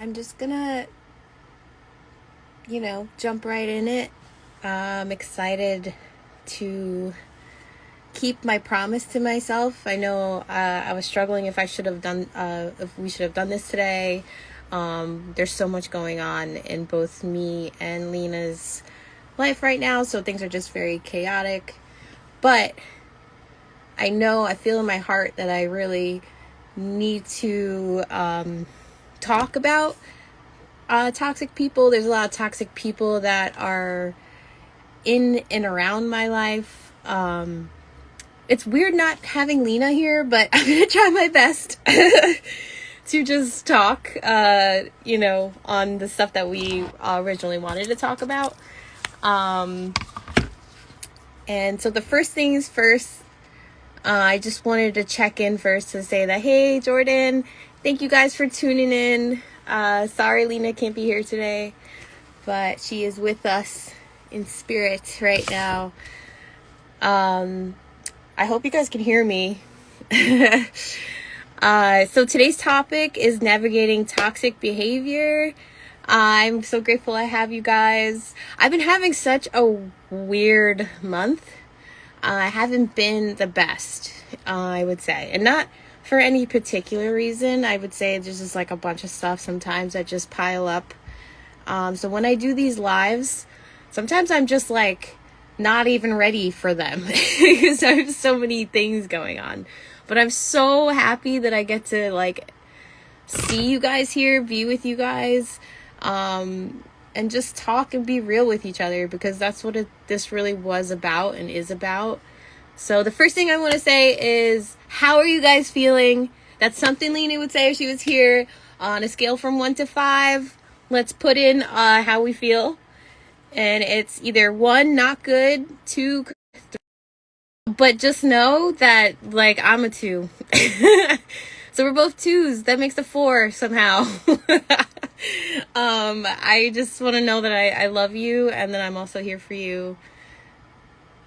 I'm just gonna, jump right in it. I'm excited to keep my promise to myself. I know I was struggling if we should have done this today. There's so much going on in both me and Lena's life right now, so things are just very chaotic. But I feel in my heart that I really need to talk about toxic people. There's a lot of toxic people that are in and around my life. It's weird not having Lena here, but I'm going to try my best to just talk, on the stuff that we originally wanted to talk about. And so the first things first, I just wanted to check in first to say that, hey, Jordan, thank you guys for tuning in. Sorry Lena can't be here today, but she is with us in spirit right now. I hope you guys can hear me. So today's topic is navigating toxic behavior. I'm so grateful I have you guys. I've been having such a weird month. I haven't been the best, I would say. And not for any particular reason. I would say there's just like a bunch of stuff sometimes that just pile up. So when I do these lives, sometimes I'm just like not even ready for them because I have so many things going on. But I'm so happy that I get to like see you guys here, be with you guys, and just talk and be real with each other, because that's what this really was about and is about. So the first thing I want to say is, how are you guys feeling? That's something Lena would say if she was here. On a scale from 1 to 5, let's put in how we feel. And it's either 1, not good, 2, 3. But just know that, like, I'm a 2. So we're both 2s. That makes a 4 somehow. I just want to know that I love you, and that I'm also here for you.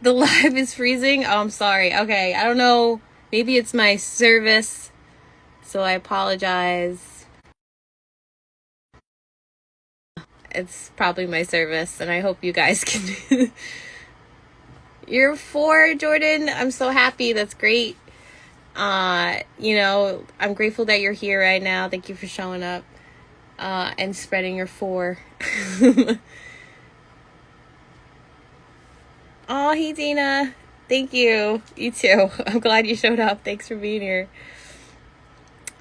The live is freezing. Oh, I'm sorry. Okay, I don't know. Maybe it's my service, so I apologize. It's probably my service, and I hope you guys can. You're 4, Jordan. I'm so happy. That's great. I'm grateful that you're here right now. Thank you for showing up and spreading your 4. Oh, hey, Dina. Thank you. You too. I'm glad you showed up. Thanks for being here.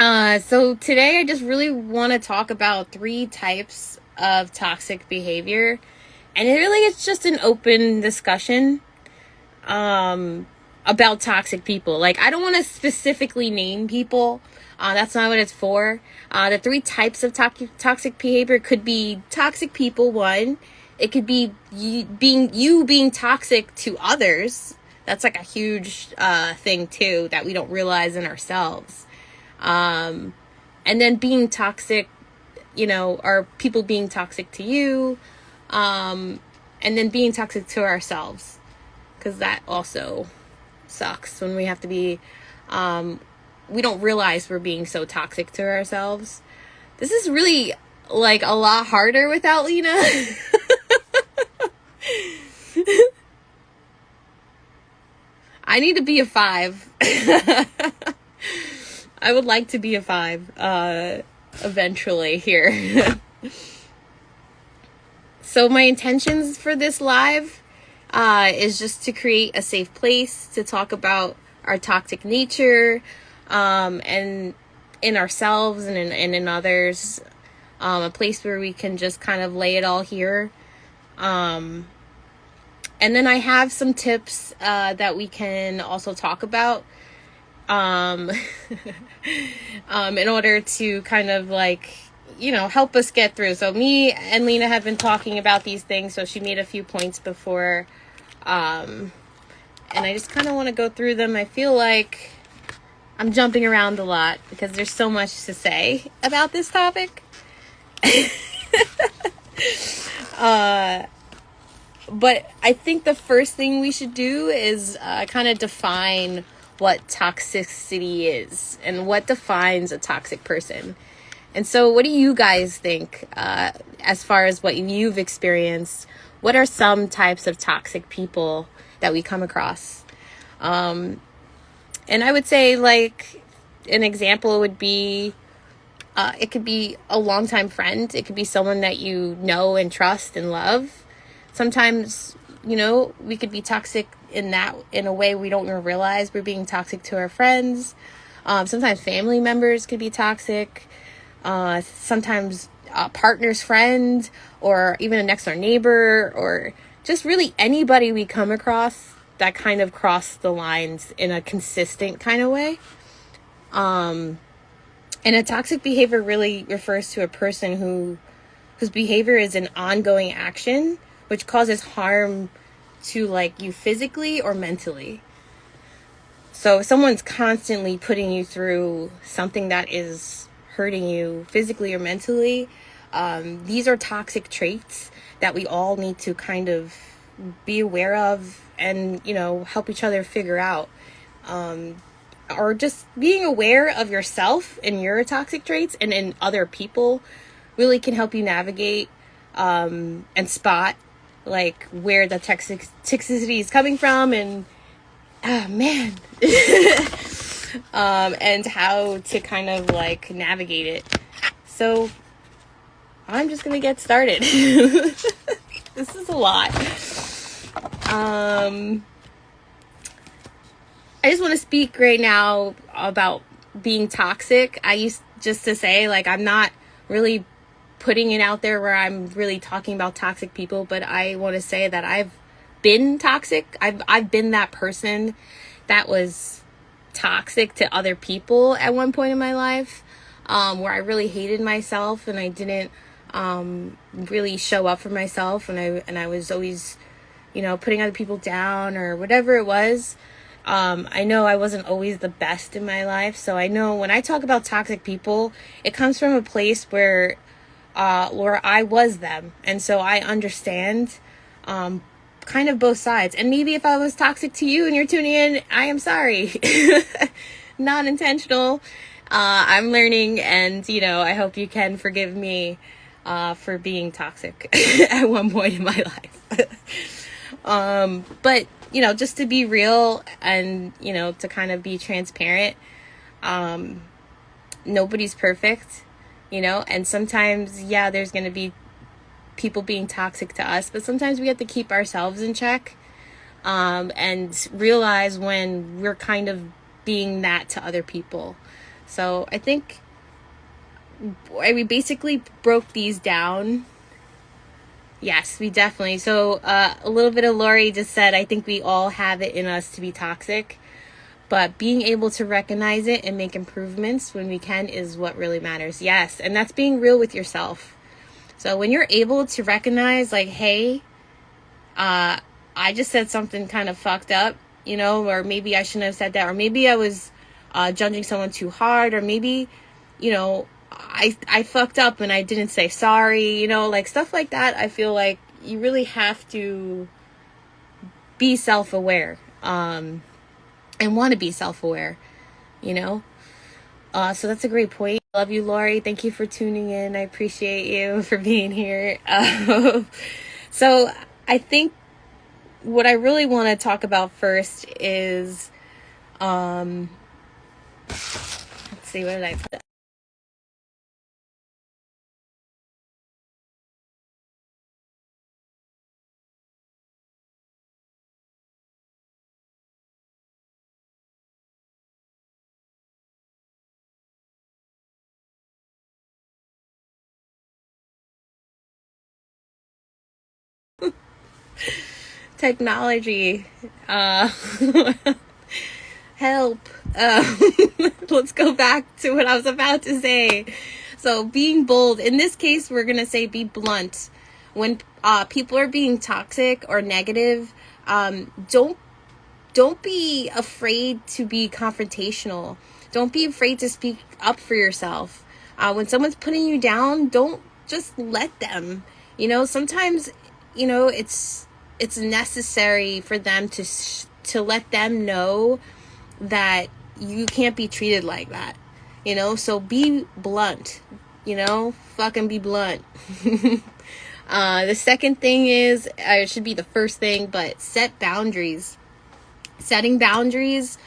So today I just really want to talk about 3 types of toxic behavior. And it's just an open discussion about toxic people. Like, I don't want to specifically name people. That's not what it's for. The 3 types of toxic behavior could be toxic people, 1. It could be you being toxic to others. That's like a huge thing too that we don't realize in ourselves. And then being toxic, or people being toxic to you. And then being toxic to ourselves, because that also sucks when we have to be, we don't realize we're being so toxic to ourselves. This is really like a lot harder without Lena. I need to be a 5. I would like to be a 5 eventually here. So my intentions for this live is just to create a safe place to talk about our toxic nature, and in ourselves and in others, a place where we can just kind of lay it all here. And then I have some tips that we can also talk about in order to kind of like, help us get through. So me and Lena have been talking about these things, so she made a few points before, and I just kind of want to go through them. I feel like I'm jumping around a lot because there's so much to say about this topic. But I think the first thing we should do is kind of define what toxicity is and what defines a toxic person. And so what do you guys think as far as what you've experienced? What are some types of toxic people that we come across? And I would say, like, an example would be, it could be a longtime friend. It could be someone that you know and trust and love. Sometimes, we could be toxic in a way we don't even realize we're being toxic to our friends. Sometimes family members could be toxic. Sometimes a partner's friend, or even a next door neighbor, or just really anybody we come across that kind of cross the lines in a consistent kind of way. And a toxic behavior really refers to a person whose behavior is an ongoing action, which causes harm to, like, you physically or mentally. So if someone's constantly putting you through something that is hurting you physically or mentally, these are toxic traits that we all need to kind of be aware of and, help each other figure out. Or just being aware of yourself and your toxic traits and in other people really can help you navigate and spot, like, where the toxicity is coming from, and and how to kind of, like, navigate it. So I'm just gonna get started. This is a lot. I just want to speak right now about being toxic. I used just to say, like, I'm not really putting it out there where I'm really talking about toxic people, but I want to say that I've been toxic. I've been that person that was toxic to other people at one point in my life, where I really hated myself and I didn't really show up for myself, and I was always, putting other people down or whatever it was. I know I wasn't always the best in my life, so I know when I talk about toxic people, it comes from a place where I was them, and so I understand kind of both sides. And maybe if I was toxic to you and you're tuning in, I am sorry. Not intentional. I'm learning, and I hope you can forgive me for being toxic at one point in my life. But just to be real and to kind of be transparent, nobody's perfect, and sometimes, there's going to be people being toxic to us, but sometimes we have to keep ourselves in check, and realize when we're kind of being that to other people. So I think we basically broke these down. Yes, we definitely. So a little bit of Lori just said, I think we all have it in us to be toxic, but being able to recognize it and make improvements when we can is what really matters. Yes, and that's being real with yourself. So when you're able to recognize, like, hey, I just said something kind of fucked up, or maybe I shouldn't have said that, or maybe I was judging someone too hard, or maybe, I fucked up and I didn't say sorry, like stuff like that. I feel like you really have to be self-aware, and want to be self-aware, so that's a great point. Love you, Lori. Thank you for tuning in. I appreciate you for being here. So I think what I really want to talk about first is, let's see, where did I put it? Technology. Help. Let's go back to what I was about to say. So being bold, in this case, we're going to say be blunt. When people are being toxic or negative, don't be afraid to be confrontational. Don't be afraid to speak up for yourself. When someone's putting you down, don't just let them. Sometimes, it's necessary for them to let them know that you can't be treated like that. So be blunt. fucking be blunt. The second thing is, it should be the first thing, but set boundaries. Setting boundaries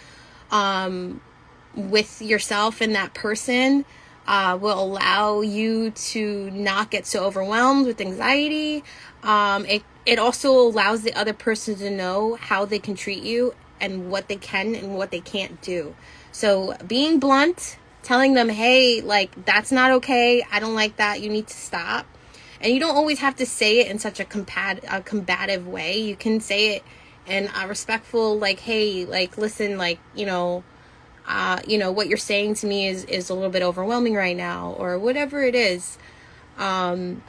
with yourself and that person will allow you to not get so overwhelmed with anxiety. It also allows the other person to know how they can treat you and what they can and what they can't do. So being blunt, telling them, hey, like, that's not okay. I don't like that. You need to stop. And you don't always have to say it in such a combative way. You can say it in a respectful, like, hey, like, listen, like, what you're saying to me is a little bit overwhelming right now, or whatever it is. You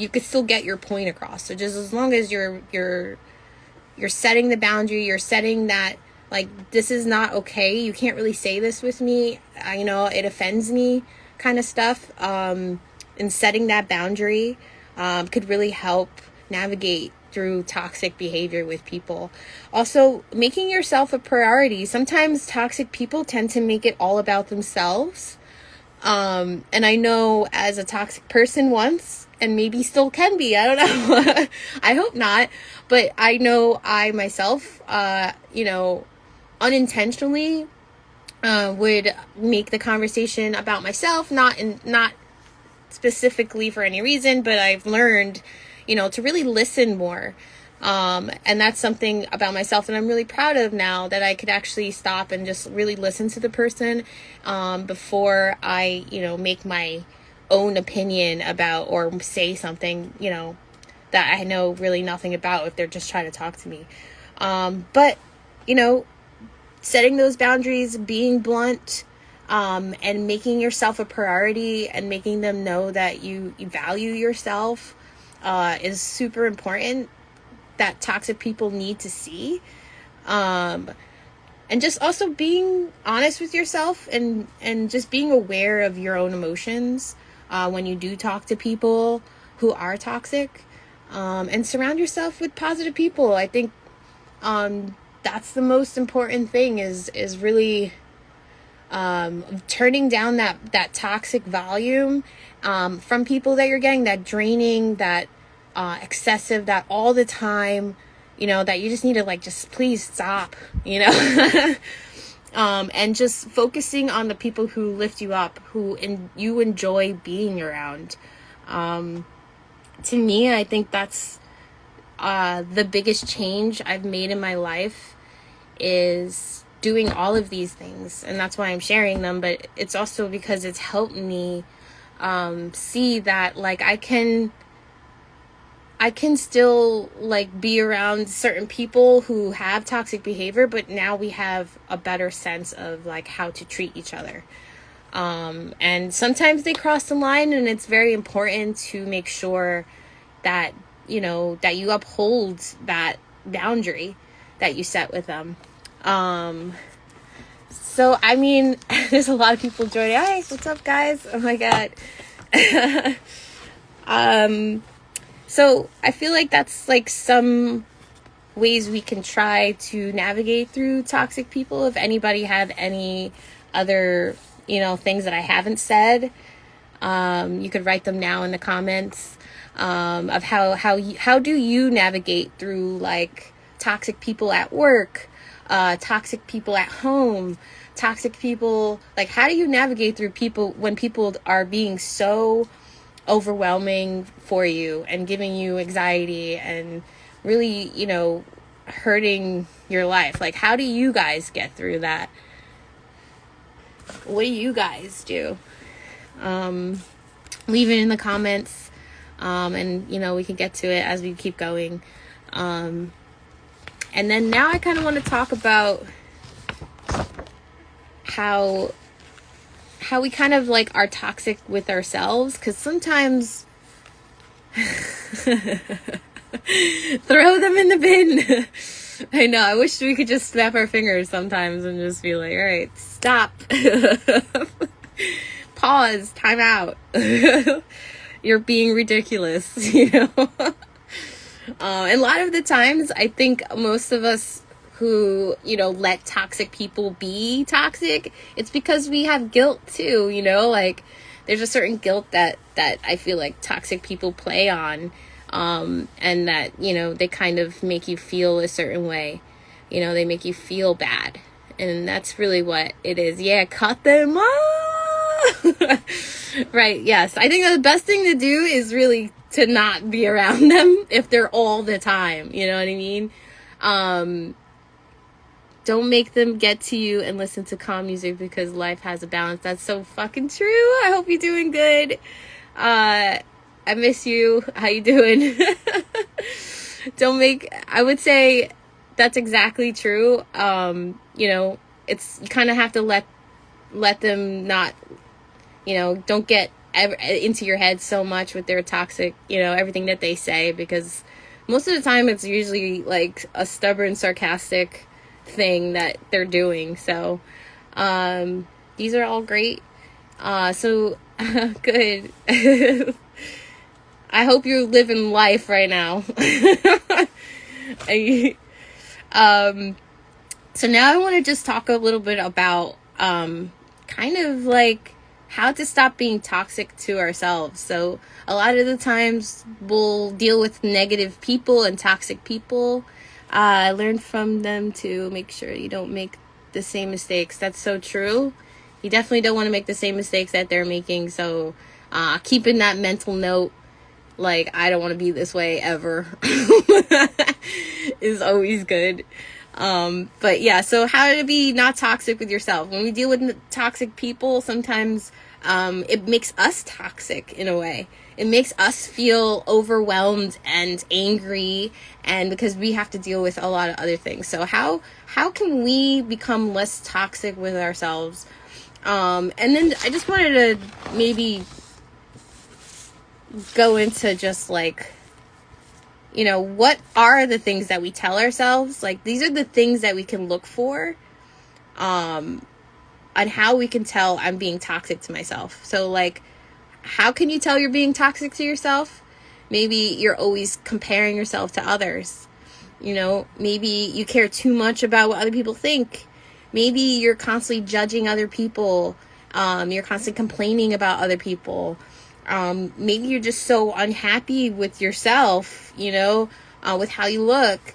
could still get your point across. So just as long as you're setting the boundary, you're setting that, like, this is not okay. You can't really say this with me. It offends me, kind of stuff. And setting that boundary could really help navigate through toxic behavior with people. Also, making yourself a priority. Sometimes toxic people tend to make it all about themselves. And I know, as a toxic person once, and maybe still can be, I don't know. I hope not. But I know I myself, unintentionally would make the conversation about myself, not specifically for any reason, but I've learned, to really listen more. And that's something about myself that I'm really proud of now, that I could actually stop and just really listen to the person before I, make my own opinion about, or say something, that I know really nothing about, if they're just trying to talk to me. But setting those boundaries, being blunt, and making yourself a priority, and making them know that you value yourself is super important, that toxic people need to see. And just also being honest with yourself, and just being aware of your own emotions when you do talk to people who are toxic, and surround yourself with positive people. I think that's the most important thing, is really turning down that toxic volume from people that you're getting, that draining, that excessive, that all the time, that you just need to, just please stop, and just focusing on the people who lift you up, you enjoy being around. To me, I think that's the biggest change I've made in my life, is doing all of these things. And that's why I'm sharing them, but it's also because it's helped me see that, I can still be around certain people who have toxic behavior, but now we have a better sense of how to treat each other. And sometimes they cross the line, and it's very important to make sure that, that you uphold that boundary that you set with them. So, I mean, there's a lot of people joining. Hi, what's up, guys? Oh my God. So I feel like that's some ways we can try to navigate through toxic people. If anybody have any other, things that I haven't said, you could write them now in the comments, of how do you navigate through toxic people at work, toxic people at home, toxic people, how do you navigate through people when people are being so overwhelming for you and giving you anxiety and really, hurting your life? How do you guys get through that? What do you guys do? Leave it in the comments, and we can get to it as we keep going. And then now I kind of want to talk about how we kind of are toxic with ourselves, because sometimes throw them in the bin. I know, I wish we could just snap our fingers sometimes and just be like, all right, stop. Pause, time out. You're being ridiculous, And a lot of the times, I think most of us who, let toxic people be toxic, it's because we have guilt too, there's a certain guilt that I feel like toxic people play on, and that, you know, they kind of make you feel a certain way. You know, they make you feel bad. And that's really what it is. Yeah, cut them off. Right, yes. I think that the best thing to do is really to not be around them if they're all the time. You know what I mean? Don't make them get to you, and listen to calm music, because life has a balance. That's so fucking true. I hope you're doing good. I miss you. How you doing? I would say that's exactly true. You know, you kind of have to let them not, you know, don't get into your head so much with their toxic, you know, everything that they say, because most of the time it's usually like a stubborn, sarcastic thing that they're doing. So these are all great. So good. I hope you're living life right now. So now I want to just talk a little bit about kind of like how to stop being toxic to ourselves. So a lot of the times we'll deal with negative people and toxic people. Learn from them to make sure you don't make the same mistakes. That's so true. You definitely don't want to make the same mistakes that they're making. So keeping that mental note, like, I don't want to be this way ever, is always good. But yeah, so how to be not toxic with yourself. When we deal with toxic people, sometimes it makes us toxic in a way. It makes us feel overwhelmed and angry, and because we have to deal with a lot of other things. So how can we become less toxic with ourselves? And then I just wanted to maybe go into just like, you know, what are the things that we tell ourselves? Like, these are the things that we can look for on how we can tell I'm being toxic to myself. So like, how can you tell you're being toxic to yourself? Maybe you're always comparing yourself to others. You know, maybe you care too much about what other people think. Maybe you're constantly judging other people. You're constantly complaining about other people. Maybe you're just so unhappy with yourself, you know, with how you look.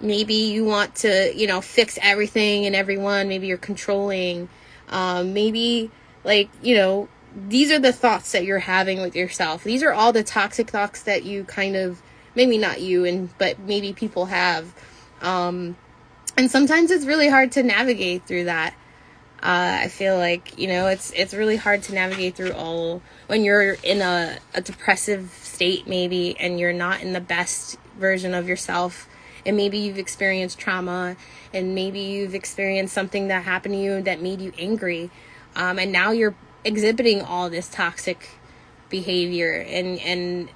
Maybe you want to, you know, fix everything and everyone. Maybe you're controlling. Maybe, like, you know, these are the thoughts that you're having with yourself. These are all the toxic thoughts that you kind of, maybe not you, but maybe people have. And sometimes it's really hard to navigate through that. I feel like, you know, it's really hard to navigate through all when you're in a depressive state, maybe, and you're not in the best version of yourself. And maybe you've experienced trauma, and maybe you've experienced something that happened to you that made you angry. And now you're exhibiting all this toxic behavior. And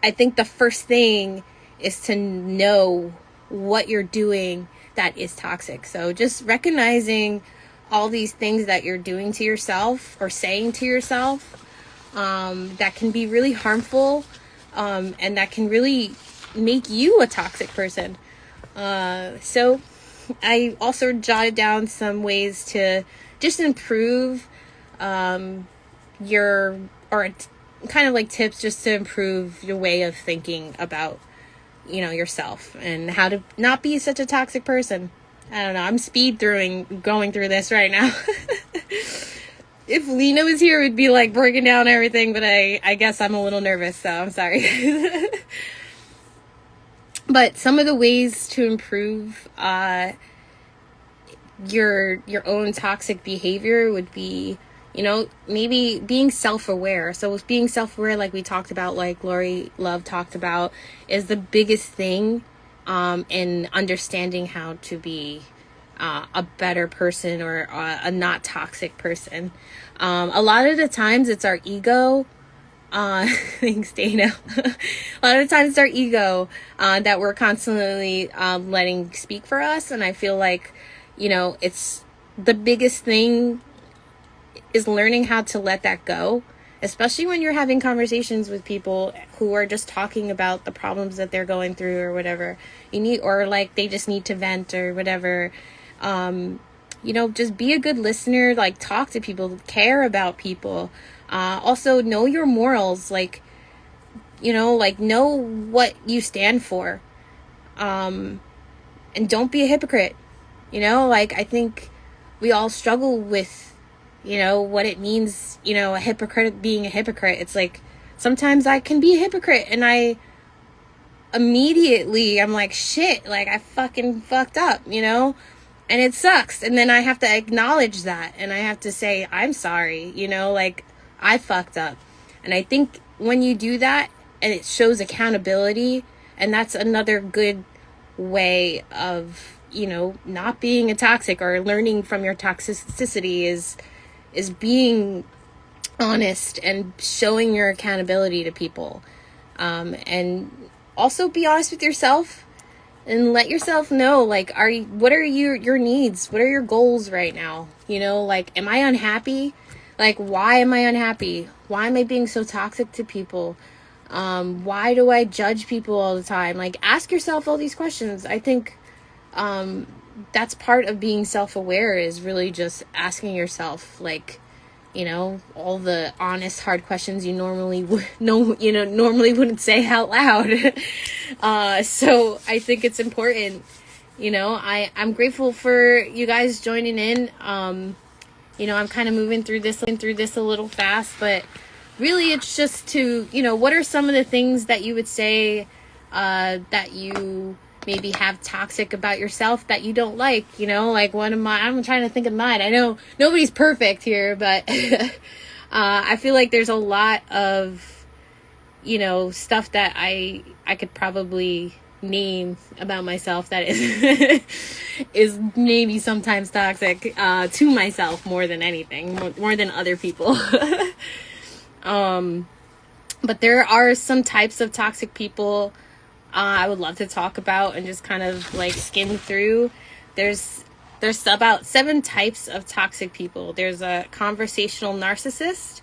I think the first thing is to know what you're doing that is toxic. So just recognizing all these things that you're doing to yourself or saying to yourself that can be really harmful, and that can really make you a toxic person. So I also jotted down some ways to just improve kind of like tips just to improve your way of thinking about, you know, yourself and how to not be such a toxic person. I don't know. I'm going through this right now. If Lena was here, we'd be like breaking down everything, but I guess I'm a little nervous, so I'm sorry. But some of the ways to improve your own toxic behavior would be, you know, maybe being self-aware. So with being self-aware, like we talked about, like Lori Love talked about, is the biggest thing in understanding how to be a better person or a not toxic person. A lot of the times it's our ego. Thanks, Dana. A lot of the times it's our ego that we're constantly letting speak for us. And I feel like, you know, it's the biggest thing is learning how to let that go, especially when you're having conversations with people who are just talking about the problems that they're going through or whatever you need, or like they just need to vent or whatever. You know, just be a good listener, like talk to people, care about people. Also, know your morals. Like, like, know what you stand for. And don't be a hypocrite. Like, I think we all struggle with, what it means, a hypocrite being a hypocrite. It's like, sometimes I can be a hypocrite and I'm like, shit, like, I fucking fucked up, and it sucks. And then I have to acknowledge that, and I have to say, I'm sorry, like, I fucked up. And I think when you do that, and it shows accountability, and that's another good way of, not being a toxic or learning from your toxicity is being honest and showing your accountability to people. And also be honest with yourself and let yourself know, like, what are your needs? What are your goals right now? Like, am I unhappy? Like, why am I unhappy? Why am I being so toxic to people? Why do I judge people all the time? Like, ask yourself all these questions. I think that's part of being self-aware, is really just asking yourself, like, all the honest, hard questions you normally wouldn't say out loud. So I think it's important. I'm grateful for you guys joining in. I'm kind of moving through this a little fast, but really it's just to, what are some of the things that you would say that you maybe have toxic about yourself that you don't like, like I'm trying to think of mine. I know nobody's perfect here, but I feel like there's a lot of, stuff that I could probably name about myself that is is maybe sometimes toxic to myself more than anything, more than other people. But there are some types of toxic people I would love to talk about and just kind of like skim through. There's about 7 types of toxic people. There's a conversational narcissist,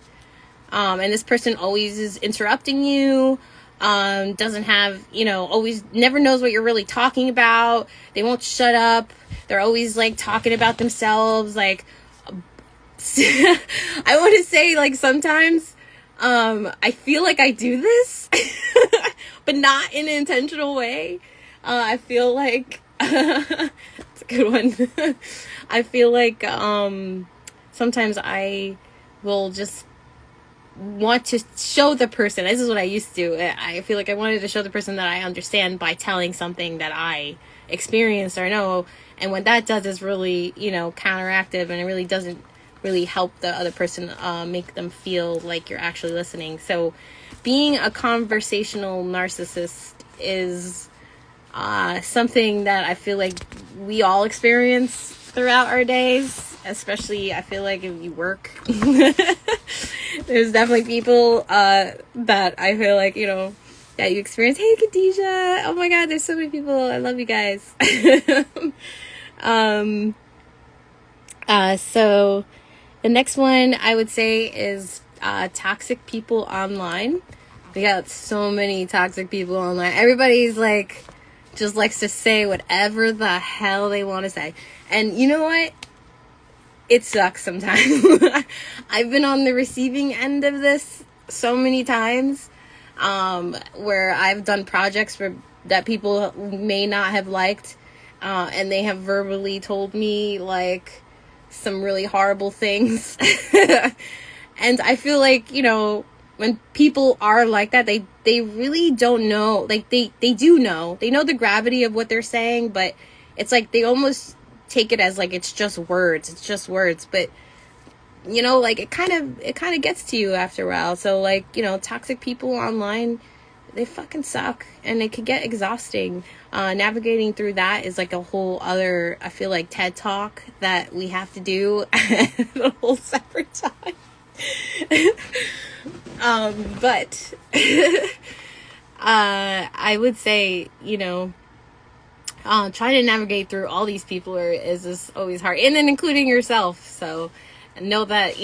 and this person always is interrupting you, doesn't have, always never knows what you're really talking about. They won't shut up. They're always like talking about themselves. Like, I want to say, like, sometimes I feel like I do this, but not in an intentional way. I feel like it's a good one. I feel like sometimes I will just want to show the person. This is what I used to. I feel like I wanted to show the person that I understand by telling something that I experienced or know. And what that does is really, counteractive, and it really doesn't really help the other person make them feel like you're actually listening. So being a conversational narcissist is something that I feel like we all experience throughout our days, especially I feel like if you work. There's definitely people that I feel like, that you experience. Hey, Khadijah. Oh my God, there's so many people. I love you guys. So the next one I would say is toxic people online. We got so many toxic people online. Everybody's like, just likes to say whatever the hell they want to say. And you know what? It sucks sometimes. I've been on the receiving end of this so many times, where I've done projects that people may not have liked, and they have verbally told me like some really horrible things. And I feel like, when people are like that, they really don't know. Like, they do know. They know the gravity of what they're saying, but it's like they almost take it as like it's just words. It's just words. But, like it kind of gets to you after a while. So, like, toxic people online, they fucking suck, and it can get exhausting. Navigating through that is like a whole other, I feel like, TED Talk that we have to do at a whole separate time. But I would say, trying to navigate through all these people is just always hard, and then including yourself. So know that,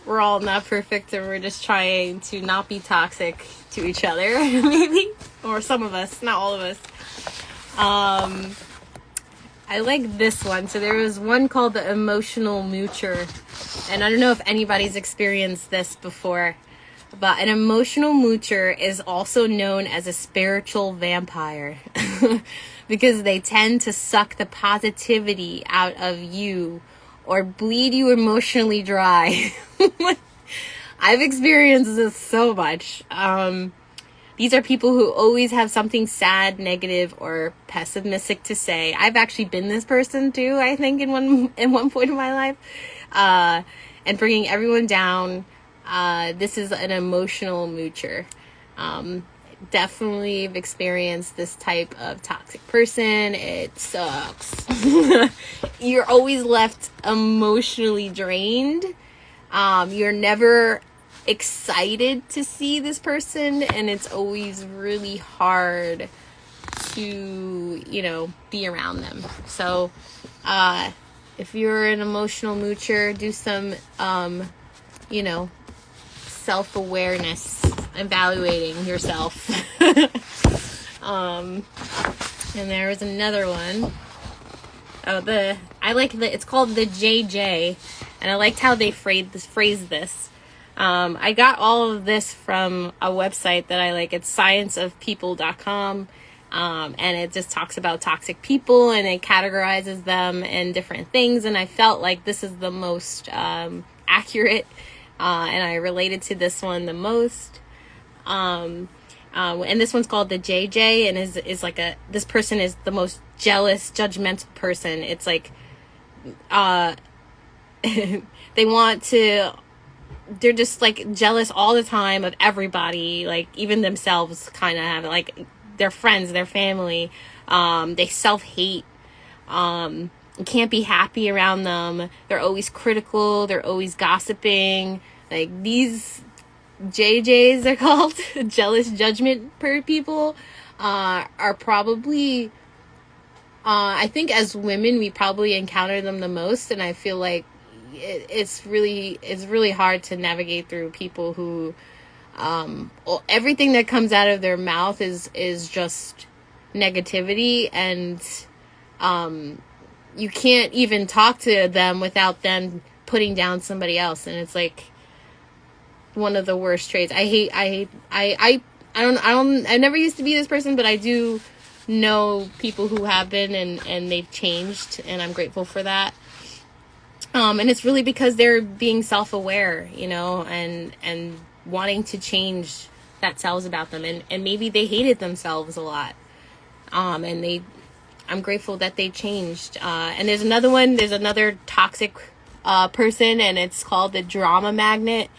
we're all not perfect, and we're just trying to not be toxic to each other, maybe, or some of us, not all of us. I like this one. So there was one called the Emotional Moocher. And I don't know if anybody's experienced this before. But an emotional moocher is also known as a spiritual vampire because they tend to suck the positivity out of you or bleed you emotionally dry. I've experienced this so much. These are people who always have something sad, negative, or pessimistic to say. I've actually been this person too, I think, in one point in my life, and bringing everyone down. This is an emotional moocher. Definitely have experienced this type of toxic person. It sucks. You're always left emotionally drained. You're never excited to see this person, and it's always really hard to, be around them. So, if you're an emotional moocher, do some, self-awareness, evaluating yourself. And there was another one. It's called the JJ, and I liked how they phrased this. I got all of this from a website that I like. It's scienceofpeople.com. And it just talks about toxic people, and it categorizes them in different things. And I felt like this is the most, accurate, and I related to this one the most. And this one's called the JJ, and is like this person is the most jealous, judgmental person. It's like, they're just like jealous all the time of everybody, like even themselves kind of have, like their friends, their family. They self-hate. You can't be happy around them. They're always critical. They're always gossiping. Like these JJs, they're called jealous judgment people, are probably, I think as women, we probably encounter them the most. And I feel like it's really hard to navigate through people who, everything that comes out of their mouth is just negativity, and, you can't even talk to them without them putting down somebody else. And it's like one of the worst traits. I never used to be this person, but I do know people who have been, and they've changed, and I'm grateful for that. And it's really because they're being self-aware, and wanting to change that selves about them. And maybe they hated themselves a lot. And I'm grateful that they changed. And there's another toxic, person, and it's called the drama magnet.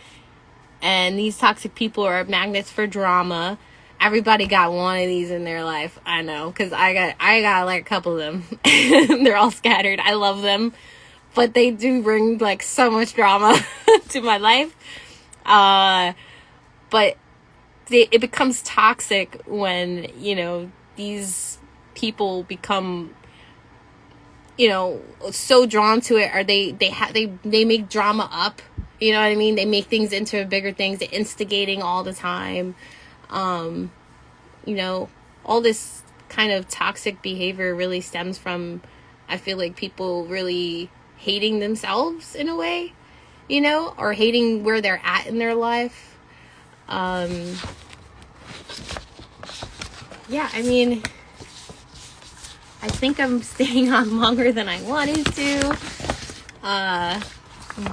And these toxic people are magnets for drama. Everybody got one of these in their life. I know, because I got like a couple of them. They're all scattered. I love them, but they do bring like so much drama to my life. But it becomes toxic when, these people become, so drawn to it, or they make drama up. You know what I mean? They make things into bigger things. They're instigating all the time. All this kind of toxic behavior really stems from, I feel like, people really hating themselves in a way, or hating where they're at in their life. Yeah, I mean, I think I'm staying on longer than I wanted to.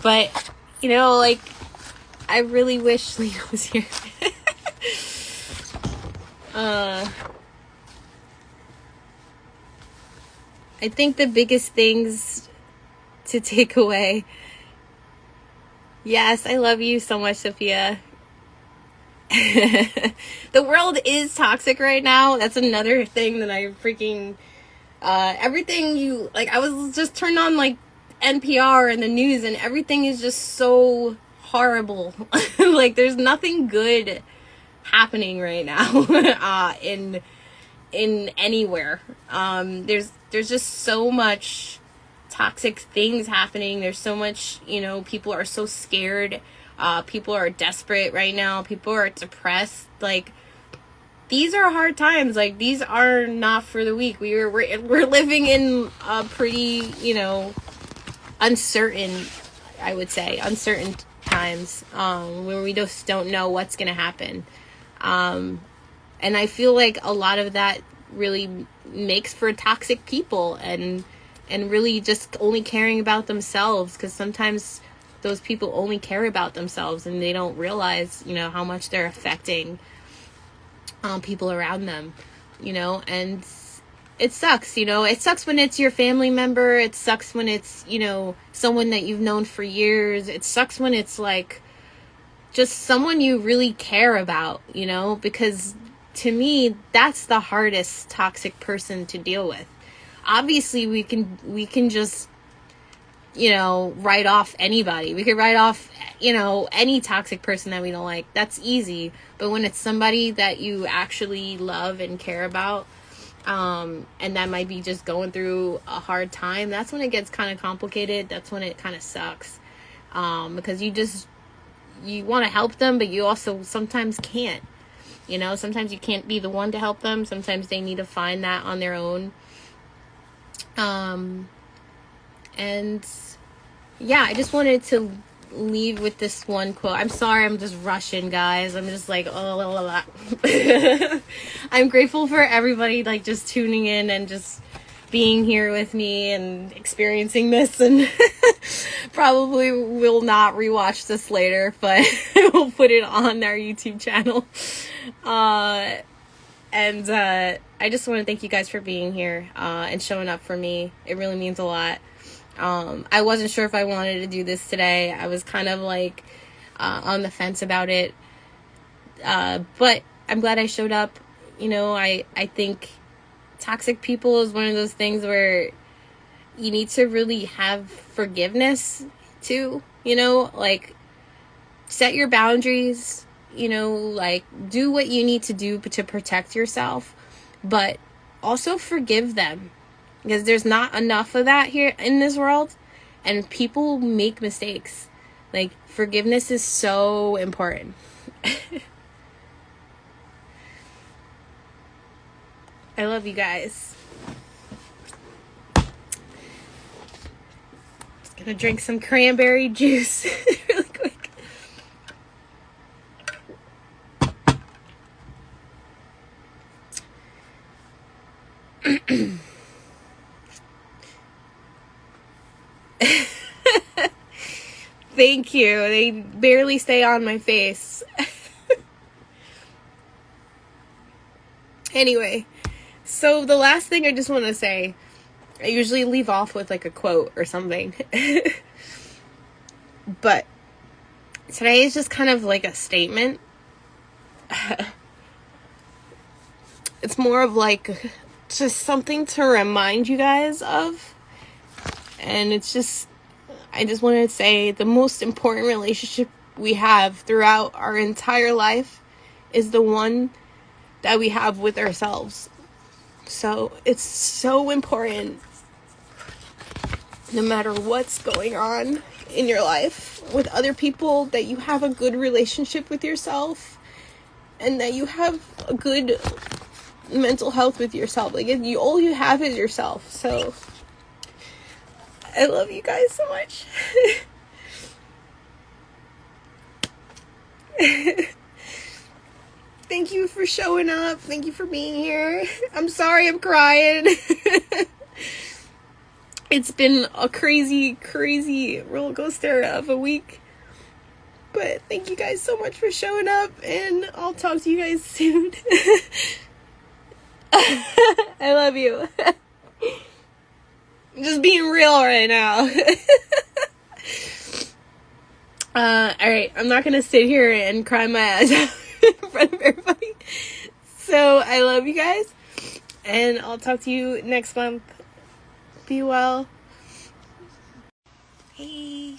But, I really wish Lena was here. I think the biggest things to take away. Yes, I love you so much, Sophia. The world is toxic right now. That's another thing that I freaking, everything I was just turned on like NPR and the news, and everything is just so horrible. Like there's nothing good happening right now, in anywhere. There's just so much toxic things happening. There's so much, people are so scared. People are desperate right now. People are depressed. Like, these are hard times. Like, these are not for the weak. We're living in a pretty, uncertain, I would say, uncertain times, where we just don't know what's going to happen. And I feel like a lot of that really makes for toxic people, and really just only caring about themselves, because sometimes those people only care about themselves and they don't realize, how much they're affecting people around them, and it sucks, it sucks when it's your family member. It sucks when it's, someone that you've known for years. It sucks when it's like just someone you really care about, because to me, that's the hardest toxic person to deal with. Obviously, we can just, write off anybody. We could write off, any toxic person that we don't like. That's easy. But when it's somebody that you actually love and care about, and that might be just going through a hard time, that's when it gets kind of complicated. That's when it kind of sucks. Because you want to help them, but you also sometimes can't. Sometimes you can't be the one to help them. Sometimes they need to find that on their own. And yeah, I just wanted to leave with this one quote. I'm sorry, I'm just rushing, guys. I'm just like, oh, I'm grateful for everybody, like, just tuning in and just being here with me and experiencing this, and probably will not rewatch this later, but we'll put it on our YouTube channel. And I just want to thank you guys for being here and showing up for me. It really means a lot. I wasn't sure if I wanted to do this today. I was kind of like on the fence about it. But I'm glad I showed up. I think toxic people is one of those things where you need to really have forgiveness too. Like, set your boundaries. Like, do what you need to do to protect yourself, but also forgive them, because there's not enough of that here in this world, and people make mistakes. Like, forgiveness is so important. I love you guys. Just gonna drink some cranberry juice really quick. Thank you. They barely stay on my face. Anyway, so the last thing I just want to say, I usually leave off with like a quote or something. But today is just kind of like a statement. It's more of like just something to remind you guys of. And it's just, I just wanted to say the most important relationship we have throughout our entire life is the one that we have with ourselves. So it's so important, no matter what's going on in your life with other people, that you have a good relationship with yourself, and that you have a good mental health with yourself. Like, all you have is yourself. So I love you guys so much. Thank you for showing up. Thank you for being here. I'm sorry I'm crying. It's been a crazy, crazy roller coaster of a week. But thank you guys so much for showing up, and I'll talk to you guys soon. I love you. I'm just being real right now. Alright, I'm not gonna sit here and cry my ass out in front of everybody. So, I love you guys, and I'll talk to you next month. Be well. Hey.